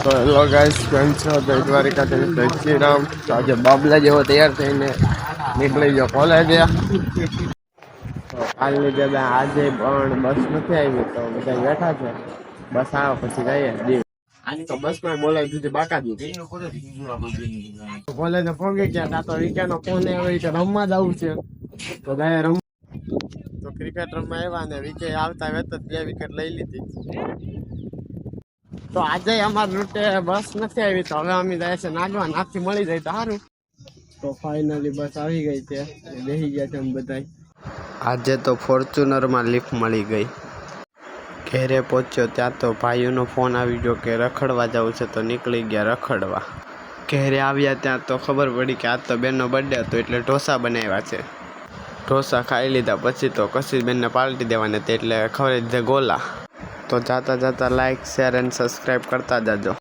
તો hello guys, કેમ છો? તો દ્વારિકા જય શ્રી રામ. તો આજે બાબલા જેવો તૈયાર થઈને નીકળી ગયો કોલેજે. તો કાલની જગ્યા આજે પણ બસ નથી આવી, તો બધા બેઠા છે. બસ આવે પછી જઈએ દીવ. તો બસ માં બોલાવી દીધી બાકા દીધી. કોલેજે પહોંચી ગયા તા તો વિકેનો ફોન આવ્યો કે રમવા જવું છે. તો ગયા રમ તો ક્રિકેટ રમવા આવ્યા ને વિકે આવતા વેત જ 2 વિકેટ લઈ લીધી. તો આજે અમાર રૂટે બસ નથી આવી, તો હવે અમે જાય છે નાગવા. નાગથી મળી જાય તો સારું. તો ફાઇનલી બસ આવી ગઈ છે, બેસી ગયા છે અમે બધા. આજે તો ફોર્ચ્યુનરમાં લિફ્ટ મળી ગઈ. ઘેરે પહોંચ્યો ત્યાં તો ભાઈઓનો ફોન આવી ગયો કે રખડવા જવું છે, તો નીકળી ગયા રખડવા. ઘેરે આવ્યા ત્યાં તો ખબર પડી કે આજ તો બેનનો બર્થડે હતો, એટલે ઢોસા બનાવ્યા છે. ઢોસા ખાઈ લીધા પછી તો કશી બેનને પાર્ટી દેવાની હતી, એટલે ખવડાવી દીધા ગોલા. તો જાતા જાતા લાઈક, શેર અને સબસ્ક્રાઈબ કરતા જાજો.